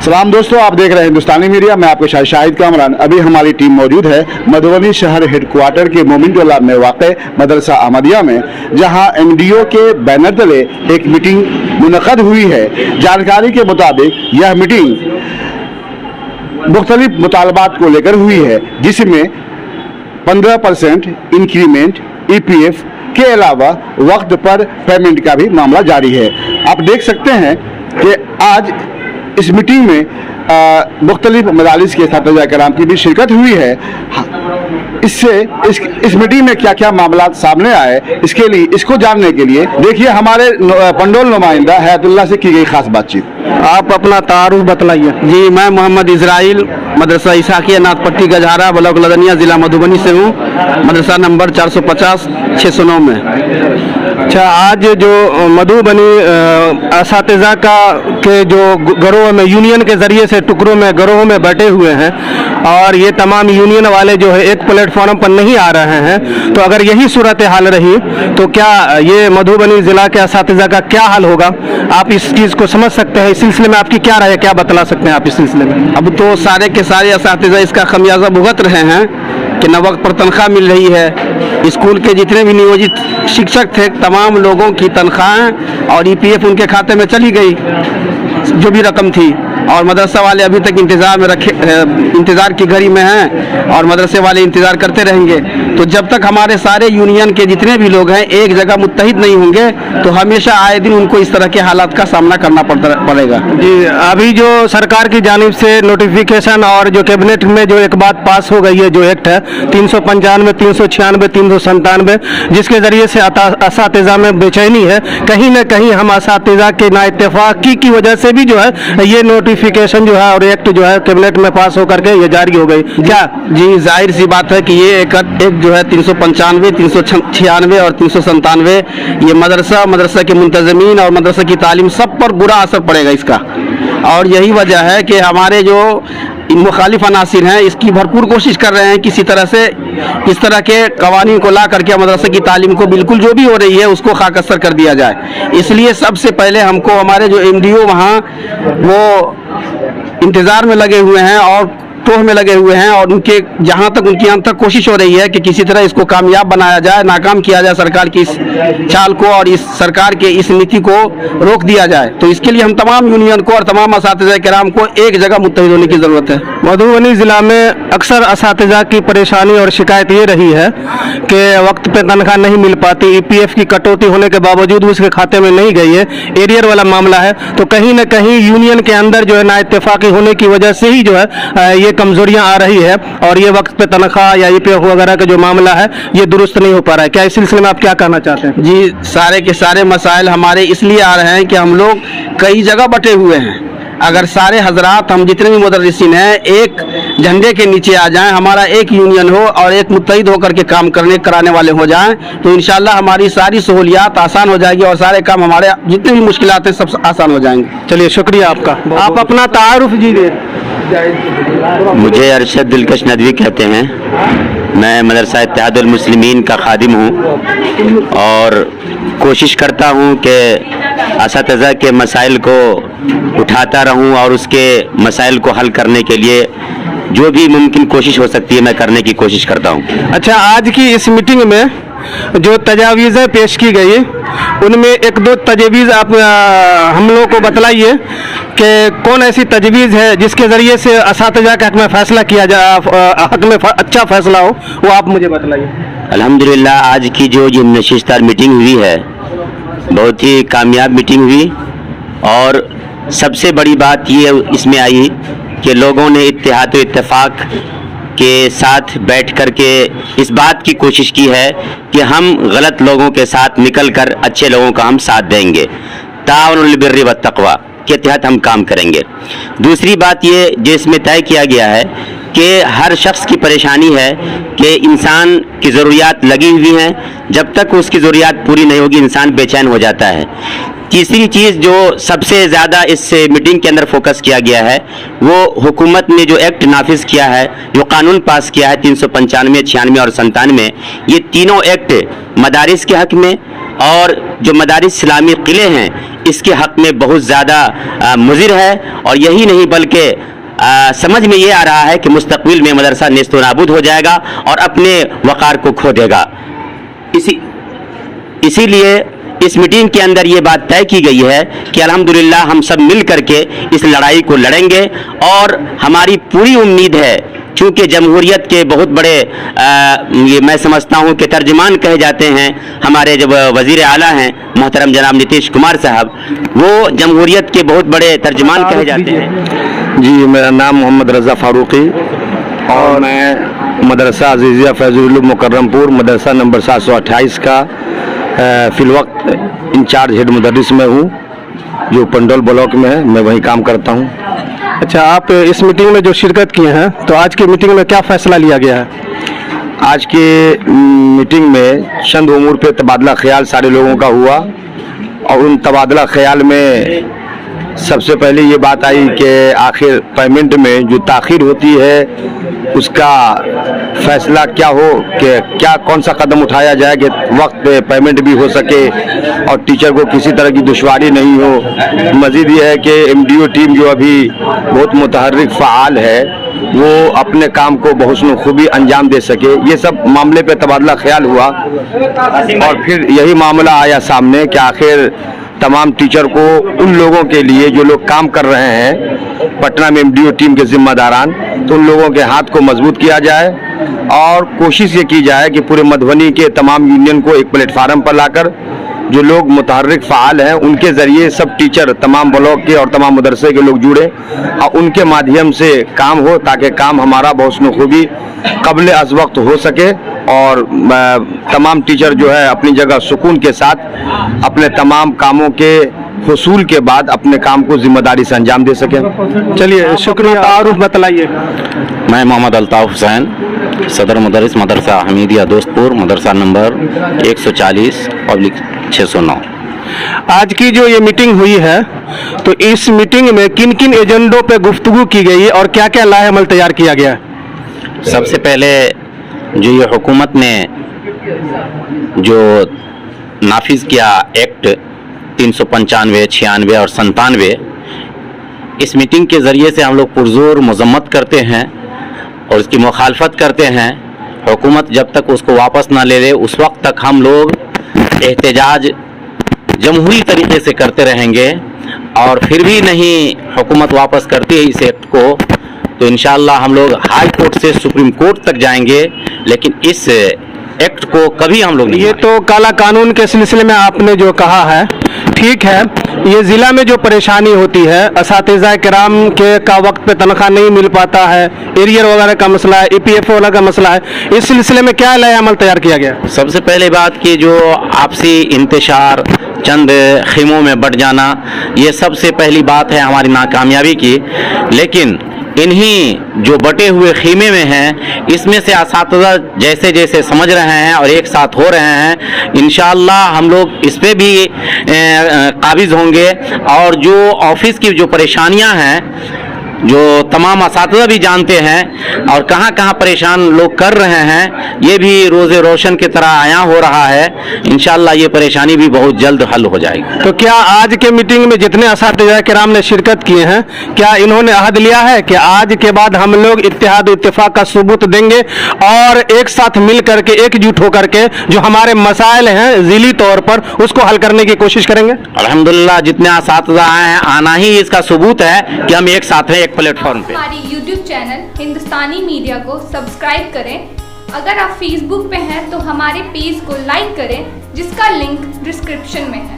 सलाम दोस्तों, आप देख रहे हैं हिंदुस्तानी मीडिया। मैं आपके साथ शाहिद कामरान। अभी हमारी टीम मौजूद है मधुबनी शहर हेडक्वार्टर के मोमिन टोला में वाक़ मदरसा अहमदिया में, जहां एमडीओ के बैनर तले एक मीटिंग मुनक़द हुई है। जानकारी के मुताबिक यह मीटिंग मुख्तलिफ मुतालबात को लेकर हुई है, जिसमें 15% इंक्रीमेंट, EPF के अलावा वक्त पर पेमेंट का भी मामला जारी है। आप देख सकते हैं कि आज इस मीटिंग में मुख्तलिफ मदारिस के इस्तिज़ा कराम की भी शिरकत हुई है। इस मीटिंग में क्या क्या मामला सामने आए, इसको जानने के लिए देखिए हमारे पंडोल नुमाइंदा हयातुल्लाह से की गई खास बातचीत। आप अपना तारुफ बतलाइए। जी, मैं मोहम्मद इजराइल मदरसा इसाकिया नाथपट्टी गजहारा ब्लॉक लदनिया ज़िला मधुबनी से हूँ। मदरसा नंबर 450 609 में। अच्छा, आज जो मधुबनी असातिज़ा के जो गरोह में यूनियन के ज़रिए से टुकड़ों में गरोह में बैठे हुए हैं और ये तमाम यूनियन वाले जो है एक प्लेटफॉर्म पर नहीं आ रहे हैं, तो अगर यही सूरत हाल रही तो क्या ये मधुबनी ज़िला के असातिज़ा का क्या हाल होगा? आप इस चीज़ को समझ सकते हैं? इस सिलसिले में आपकी क्या राय है, क्या बतला सकते हैं आप इस सिलसिले में? अब तो सारे के सारे असातिज़ा इसका खमियाजा भुगत रहे हैं कि न वक्त पर तनख्वाह मिल रही है। स्कूल के जितने भी नियोजित शिक्षक थे, तमाम लोगों की तनख्वाहें और EPF उनके खाते में चली गई, जो भी रकम थी। और मदरसा वाले अभी तक इंतज़ार की घड़ी में हैं और मदरसे वाले इंतज़ार करते रहेंगे। तो जब तक हमारे सारे यूनियन के जितने भी लोग हैं एक जगह मुत्तहिद नहीं होंगे, तो हमेशा आए दिन उनको इस तरह के हालात का सामना करना पड़ेगा। जी, अभी जो सरकार की जानिब से नोटिफिकेशन और जो कैबिनेट में जो एक बात पास हो गई है, जो एक्ट है 395, 396, 397, जिसके ज़रिए से असातिज़ा में बेचैनी है। कहीं ना कहीं हम असातिज़ा के नाइत्तेफाकी की वजह से भी जो है ये नोटिफिकेशन जो है और एक्ट जो है कैबिनेट में पास होकर के ये जारी हो गई। क्या जी, जाहिर सी बात है कि ये एक जो है 395, 396 और 397 ये मदरसा के मुंतज़मीन और मदरसा की तालीम सब पर बुरा असर पड़ेगा इसका। और यही वजह है कि हमारे जो मुखालिफ अनासिर हैं इसकी भरपूर कोशिश कर रहे हैं किसी तरह से इस तरह के कवानीन को ला करके मदरसे की तालीम को बिल्कुल जो भी हो रही है उसको खाकसर कर दिया जाए। इसलिए सबसे पहले हमको हमारे जो MDO वहाँ वो इंतज़ार में लगे हुए हैं और टोह में लगे हुए हैं, और उनके जहाँ तक उनकी अंत तक कोशिश हो रही है कि किसी तरह इसको कामयाब बनाया जाए, नाकाम किया जाए सरकार की इस चाल को और इस सरकार के इस नीति को रोक दिया जाए। तो इसके लिए हम तमाम यूनियन को और तमाम असातिज़ा किराम को एक जगह मुत्तहिद होने की ज़रूरत है। मधुबनी ज़िला में अक्सर असातिज़ा की परेशानी और शिकायत ये रही है कि वक्त पे तनख्वाह नहीं मिल पाती, EPF की कटौती होने के बावजूद उसके खाते में नहीं गई है, एरियर वाला मामला है। तो कहीं ना कहीं यूनियन के अंदर जो है नाइत्तेफाकी होने की वजह से ही जो है ये कमजोरियां आ रही है और ये वक्त पे तनख्वाह या EPF वगैरह का जो मामला है ये दुरुस्त नहीं हो पा रहा है। क्या इस सिलसिले में आप क्या कहना चाहते हैं? जी, सारे के सारे मसाइल हमारे इसलिए आ रहे हैं कि हम लोग कई जगह बटे हुए हैं। अगर सारे हजरात हम जितने भी मुदर्रिसीन हैं एक झंडे के नीचे आ जाएं, हमारा एक यूनियन हो और एक मुत्तहिद होकर के काम कराने वाले हो जाएं, तो इंशाअल्लाह हमारी सारी सहूलियात आसान हो जाएगी और सारे काम हमारे जितने भी मुश्किलात हैं सब आसान हो जाएंगे। चलिए, शुक्रिया आपका। आप अपना तारुफ दीजिए। मुझे अरशद दिलकश नदवी कहते हैं। मैं मदरसा इत्तेहादुल मुस्लिमीन का खादिम हूँ और कोशिश करता हूँ कि असातिज़ा के मसाइल को उठाता रहूँ और उसके मसाइल को हल करने के लिए जो भी मुमकिन कोशिश हो सकती है मैं करने की कोशिश करता हूँ। अच्छा, आज की इस मीटिंग में जो तजावीज़ें पेश की गई उनमें एक दो तजवीज़ आप हम लोगों को बतलाइए कि कौन ऐसी तजवीज़ है जिसके ज़रिए से असातिज़ा के हक़ में फ़ैसला किया जाए, हक़ में अच्छा फ़ैसला हो, वो आप मुझे बतलाइए। अल्हम्दुलिल्लाह, आज की जो ये नशिस्तार मीटिंग हुई है बहुत ही कामयाब मीटिंग हुई और सबसे बड़ी बात ये इसमें आई कि लोगों ने इत्तेहाद व इत्तेफाक के साथ बैठ कर के इस बात की कोशिश की है कि हम गलत लोगों के साथ निकल कर अच्छे लोगों का हम साथ देंगे, ताअवुनुल बिर्रि वत तक़वा के तहत हम काम करेंगे। दूसरी बात ये जिसमें तय किया गया है कि हर शख्स की परेशानी है कि इंसान की ज़रूरियात लगी हुई हैं, जब तक उसकी ज़रूरियात पूरी नहीं होगी इंसान बेचैन हो जाता है। तीसरी चीज़ जो सबसे ज़्यादा इस मीटिंग के अंदर फोकस किया गया है वो हुकूमत ने जो एक्ट नाफिज किया है, जो कानून पास किया है 395, 96 और 97, ये तीनों एक्ट मदारिस के हक़ में اور جو مدارس اسلامی قلعے ہیں اس کے حق میں بہت زیادہ مضر ہے، اور یہی نہیں بلکہ سمجھ میں یہ آ رہا ہے کہ مستقبل میں مدرسہ نیست و نابود ہو جائے گا اور اپنے وقار کو کھو دے گا۔ اسی لیے اس میٹنگ کے اندر یہ بات طے کی گئی ہے کہ الحمدللہ ہم سب مل کر کے اس لڑائی کو لڑیں گے، اور ہماری پوری امید ہے چونکہ جمہوریت کے بہت بڑے یہ میں سمجھتا ہوں کہ ترجمان کہے جاتے ہیں ہمارے جب وزیر اعلیٰ ہیں محترم جناب نتیش کمار صاحب، وہ جمہوریت کے بہت بڑے ترجمان کہے جاتے ہیں۔ جی، میرا نام محمد رضا فاروقی اور میں مدرسہ عزیزیہ فیض العلوم مکرم پور مدرسہ نمبر 728 کا فی الوقت انچارج ہیڈ مدرس میں ہوں، جو پنڈول بلاک میں ہے، میں وہیں کام کرتا ہوں۔ اچھا، آپ اس میٹنگ میں جو شرکت کیے ہیں تو آج کی میٹنگ میں کیا فیصلہ لیا گیا ہے؟ آج کی میٹنگ میں چند امور پہ تبادلہ خیال سارے لوگوں کا ہوا، اور ان تبادلہ خیال میں سب سے پہلے یہ بات آئی کہ آخر پیمنٹ میں جو تاخیر ہوتی ہے اس کا فیصلہ کیا ہو، کہ کون سا قدم اٹھایا جائے کہ وقت پہ پیمنٹ بھی ہو سکے اور ٹیچر کو کسی طرح کی دشواری نہیں ہو۔ مزید یہ ہے کہ MDO ٹیم جو ابھی بہت متحرک فعال ہے وہ اپنے کام کو بحسن خوبی انجام دے سکے، یہ سب معاملے پہ تبادلہ خیال ہوا، اور پھر یہی معاملہ آیا سامنے کہ آخر تمام ٹیچر کو ان لوگوں کے لیے جو لوگ کام کر رہے ہیں پٹنہ میں MDO ٹیم کے ذمہ داران، تو ان لوگوں کے ہاتھ کو مضبوط کیا جائے اور کوشش یہ کی جائے کہ پورے مدھبنی کے تمام یونین کو ایک پلیٹ فارم پر لا کر جو لوگ متحرک فعال ہیں ان کے ذریعے سب ٹیچر تمام بلاک کے اور تمام مدرسے کے لوگ جڑے اور ان کے مادھیم سے کام ہو، تاکہ کام ہمارا بحسن خوبی قبل از وقت ہو سکے، اور تمام ٹیچر جو ہے اپنی جگہ سکون کے ساتھ اپنے تمام کاموں کے حصول کے بعد اپنے کام کو ذمہ داری سے انجام دے سکیں۔ چلیے، شکریہ۔ تعارف بتلائیے۔ میں محمد الطاف حسین، صدر مدرس مدرسہ حمیدیہ دوستپور مدرسہ نمبر 140/609۔ آج کی جو یہ میٹنگ ہوئی ہے تو اس میٹنگ میں کن کن ایجنڈوں پہ گفتگو کی گئی اور کیا کیا لائحہ عمل تیار کیا گیا ہے؟ سب سے پہلے جو یہ حکومت نے جو نافذ کیا ایکٹ 395، 96 اور 97، اس میٹنگ کے ذریعے سے ہم لوگ پرزور مذمت کرتے ہیں اور اس کی مخالفت کرتے ہیں۔ حکومت جب تک اس کو واپس نہ لے لے اس وقت تک ہم لوگ احتجاج جمہوری طریقے سے کرتے رہیں گے، اور پھر بھی نہیں حکومت واپس کرتی ہے اس ایکٹ کو تو انشاءاللہ ہم لوگ ہائی کورٹ سے سپریم کورٹ تک جائیں گے، لیکن اس ایکٹ کو کبھی ہم لوگ نہیں۔ یہ تو کالا قانون کے سلسلے میں آپ نے جو کہا ہے ٹھیک ہے، یہ ضلع میں جو پریشانی ہوتی ہے، اساتذہ کرام کا وقت پہ تنخواہ نہیں مل پاتا ہے، ایریئر وغیرہ کا مسئلہ ہے، EPF وغیرہ کا مسئلہ ہے، اس سلسلے میں کیا لائحہ عمل تیار کیا گیا؟ سب سے پہلے بات کہ جو آپسی انتشار، چند خیموں میں بٹ جانا، یہ سب سے پہلی بات ہے ہماری ناکامیابی کی، لیکن انہی جو بٹے ہوئے خیمے میں ہیں اس میں سے اساتذہ جیسے جیسے سمجھ رہے ہیں اور ایک ساتھ ہو رہے ہیں، انشاءاللہ ہم لوگ اس پہ بھی قابض ہوں گے، اور جو آفس کی جو پریشانیاں ہیں جو تمام اساتذہ بھی جانتے ہیں اور کہاں کہاں پریشان لوگ کر رہے ہیں، یہ بھی روز روشن کی طرح عیاں ہو رہا ہے، انشاءاللہ یہ پریشانی بھی بہت جلد حل ہو جائے گی۔ تو کیا آج کے میٹنگ میں جتنے اساتذہ کرام نے شرکت کیے ہیں کیا انہوں نے عہد لیا ہے کہ آج کے بعد ہم لوگ اتحاد و اتفاق کا ثبوت دیں گے اور ایک ساتھ مل کر کے ایک جٹ ہو کر کے جو ہمارے مسائل ہیں ذیلی طور پر اس کو حل کرنے کی کوشش کریں گے؟ الحمدللہ جتنے اساتذہ آئے ہیں، آنا ہی اس کا ثبوت ہے کہ ہم ایک ساتھ ہیں ایک پلیٹ فارم پہ۔ ہماری YouTube چینل ہندوستانی میڈیا کو سبسکرائب کریں، اگر آپ فیس بک پہ ہیں تو ہمارے پیج کو لائک کریں جس کا لنک ڈسکرپشن میں ہے۔